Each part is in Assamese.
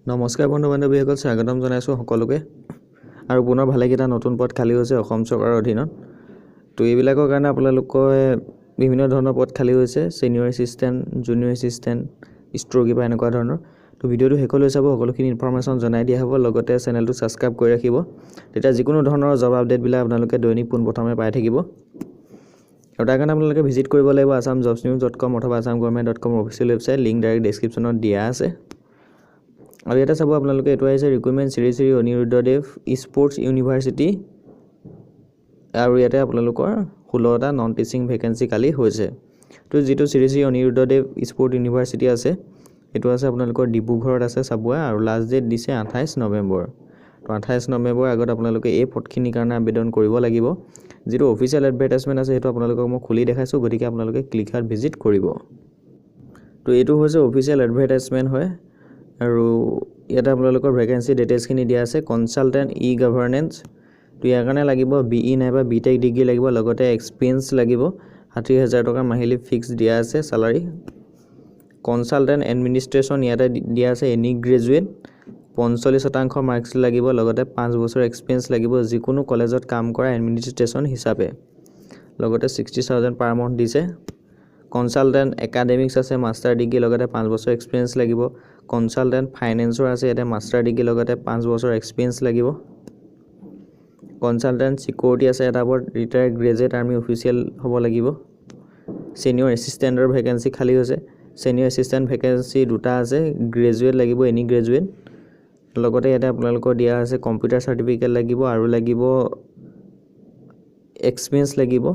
নমস্কাৰ বন্ধু বান্ধৱীসকল, স্বাগতম জনাইছোঁ সকলোকে। আৰু পুনৰ ভালেকেইটা নতুন পদ খালী হৈছে অসম চৰকাৰৰ অধীনত। তো এইবিলাকৰ কাৰণে আপোনালোকে বিভিন্ন ধৰণৰ পদ খালী হৈছে, senior assistant, junior assistant, store keeper এনেকুৱা ধৰণৰ। তো ভিডিঅ'টো শেষলৈ চাব, সকলোখিনি ইনফৰমেশ্যন জনাই দিয়া হ'ব। লগতে চেনেলটো ছাবস্ক্ৰাইব কৰি ৰাখিব, তেতিয়া যিকোনো ধৰণৰ জব আপডেটবিলাক আপোনালোকে দৈনিক পোনপ্ৰথমে পাই থাকিব। আৰু তাৰ কাৰণে আপোনালোকে ভিজিট কৰিব লাগিব assamjobsnews.com অথবা assamgovernment.com অফিচিয়েল ৱেবছাইট, লিংক ডাইৰেক্ট ডেছক্ৰিপশ্যনত দিয়া আছে। আৰু ইয়াতে চাব আপোনালোকে, এইটো আহিছে recruitment Shri Aniruddhadev sports university. আৰু ইয়াতে আপোনালোকৰ 16টা নন টিচিং ভেকেঞ্চি খালী হৈছে। তো যিটো শ্ৰী অনিৰুদ্ধদেৱ স্পৰ্টছ ইউনিভাৰ্চিটি আছে, এইটো আছে আপোনালোকৰ ডিব্ৰুগড়ত আছে চাবুৱা। আৰু লাষ্ট ডেট দিছে 28 নৱেম্বৰ। তো 28 নৱেম্বৰ আগত আপোনালোকে এই পদখিনিৰ কাৰণে আবেদন কৰিব লাগিব। যিটো অফিচিয়েল এডভাৰটাইজমেণ্ট আছে সেইটো আপোনালোকক মই খুলি দেখাইছোঁ, গতিকে আপোনালোকে ক্লিক হাৰ্ট ভিজিট কৰিব। তো এইটো হৈছে অফিচিয়েল এডভাৰটাইজমেণ্ট হয়। আৰু ইয়াতে আপোনালোকৰ ভেকেঞ্চি ডিটেইলছখিনি দিয়া আছে। কনচালটেণ্ট ই গভাৰ্নেন্স, তো ইয়াৰ কাৰণে লাগিব BE নাইবা BTech ডিগ্ৰী লাগিব, লগতে এক্সপিৰিয়েঞ্চ লাগিব। 60,000 টকা মাহিলী ফিক্স দিয়া আছে চেলাৰী। কনচালটেণ্ট এডমিনিষ্ট্ৰেশ্যন ইয়াতে দিয়া আছে এনি গ্ৰেজুৱেট, 45% মাৰ্কছ লাগিব, লগতে 5 বছৰ এক্সপিৰিয়েঞ্চ লাগিব যিকোনো কলেজত কাম কৰা এডমিনিষ্ট্ৰেশ্যন হিচাপে। লগতে 60,000 পাৰ মান্থ দিছে। কনচালটেণ্ট একাডেমিক্স আছে মাষ্টাৰ ডিগ্ৰী, লগতে 5 বছৰ এক্সপিৰিয়েঞ্চ লাগিব। কনচালটেণ্ট ফাইনেন্সৰ আছে, ইয়াতে মাষ্টাৰ ডিগ্ৰী লগতে 5 বছৰ এক্সপিৰিয়েঞ্চ লাগিব। কনচালটেণ্ট ছিকিউৰিটি আছে, এটা ওপৰত ৰিটায়াৰ্ড গ্ৰেজুৱেট আৰ্মি অফিচিয়েল হ'ব লাগিব। ছিনিয়ৰ এছিষ্টেণ্টৰ ভেকেঞ্চি খালী হৈছে। ছিনিয়ৰ এছিষ্টেণ্ট ভেকেঞ্চি দুটা আছে, গ্ৰেজুৱেট লাগিব, এনি গ্ৰেজুৱেট। লগতে ইয়াতে আপোনালোকৰ দিয়া আছে কম্পিউটাৰ চাৰ্টিফিকেট লাগিব, আৰু লাগিব এক্সপিৰিয়েঞ্চ লাগিব।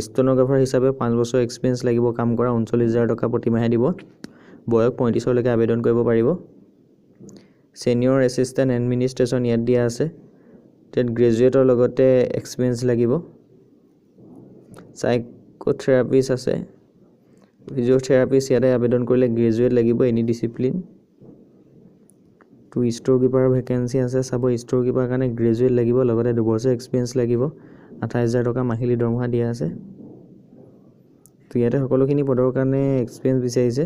ষ্টেনোগ্ৰাফাৰ হিচাপে 5 বছৰ এক্সপিৰিয়েঞ্চ লাগিব কাম কৰা। 39,000 টকা প্ৰতিমাহে দিব। বয়স 35লৈকে আবেদন কৰিব পাৰিব। ছিনিয়ৰ এছিষ্টেণ্ট এডমিনিষ্ট্ৰেশ্যন ইয়াত দিয়া আছে, তাত গ্ৰেজুৱেটৰ লগতে এক্সপিৰিয়েঞ্চ লাগিব। চাইক'থেৰাপিষ্ট আছে, ফিজিঅ'থেৰাপিষ্ট ইয়াতে আবেদন কৰিলে গ্ৰেজুৱেট লাগিব, এনি ডিচিপ্লিন। তো ষ্ট'ৰ কিপাৰৰ ভেকেঞ্চি আছে চাব, ষ্ট'ৰ কিপাৰৰ কাৰণে গ্ৰেজুৱেট লাগিব, লগতে 2 বছৰ এক্সপিৰিয়েঞ্চ লাগিব। 28,000 টকা মাহিলী দৰমহা দিয়া আছে। তো ইয়াতে সকলোখিনি পদৰ কাৰণে এক্সপিৰিয়েঞ্চ বিচাৰিছে।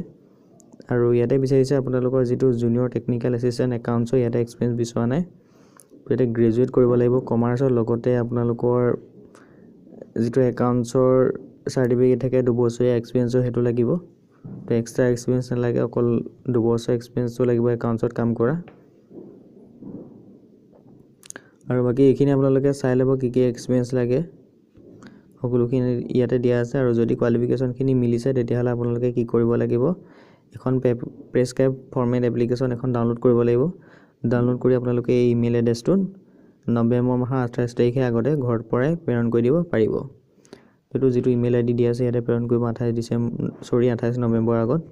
আৰু ইয়াতে বিচাৰিছে আপোনালোকৰ যিটো জুনিয়ৰ টেকনিকেল এছিষ্টেণ্ট একাউণ্টছৰ, ইয়াতে এক্সপিৰিয়েঞ্চ বিচৰা নাই। ইয়াতে গ্ৰেজুৱেট কৰিব লাগিব কমাৰ্চৰ, লগতে আপোনালোকৰ যিটো একাউণ্টছৰ চাৰ্টিফিকেট থাকে 2 বছৰীয়া এক্সপিৰিয়েঞ্চৰ, সেইটো লাগিব। তো এক্সট্ৰা এক্সপিৰিয়েঞ্চ নালাগে, অকল 2 বছৰ এক্সপিৰিয়েঞ্চটো লাগিব একাউণ্টছত কাম কৰা। আৰু বাকী এইখিনি আপোনালোকে চাই ল'ব কি কি এক্সপিৰিয়েঞ্চ লাগে, সকলোখিনি ইয়াতে দিয়া আছে। আৰু যদি কোৱালিফিকেশ্যনখিনি মিলিছে তেতিয়াহ'লে আপোনালোকে কি কৰিব লাগিব, এখন প্ৰেছক্ৰাইব ফৰ্মেট এপ্লিকেশ্যন এখন ডাউনলোড কৰিব লাগিব। ডাউনলোড কৰি আপোনালোকে এই ইমেইল এড্ৰেছটোত নৱেম্বৰ মাহৰ 28 তাৰিখে আগতে ঘৰত পৰাই প্ৰেৰণ কৰি দিব পাৰিব। সেইটো যিটো ইমেইল ID দিয়া আছে ইয়াতে প্ৰেৰণ কৰিব 28 নৱেম্বৰৰ আগত।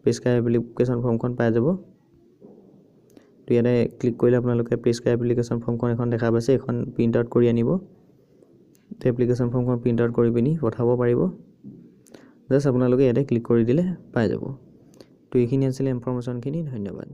প্ৰেছক্ৰাইব এপ্লিকেশ্যন ফৰ্মখন পাই যাব। তো ইয়াতে ক্লিক কৰিলে আপোনালোকে প্ৰেছক্ৰাইব এপ্লিকেশ্যন ফৰ্মখন এখন দেখা পাইছে, এখন প্ৰিণ্ট আউট কৰি আনিব। তো এপ্লিকেশ্যন ফৰ্মখন প্ৰিণ্ট আউট কৰি পিনি পঠাব পাৰিব। জাষ্ট আপোনালোকে ইয়াতে ক্লিক কৰি দিলে পাই যাব। তো এইখিনি আছিলে ইনফৰমেশ্যনখিনি। ধন্যবাদ।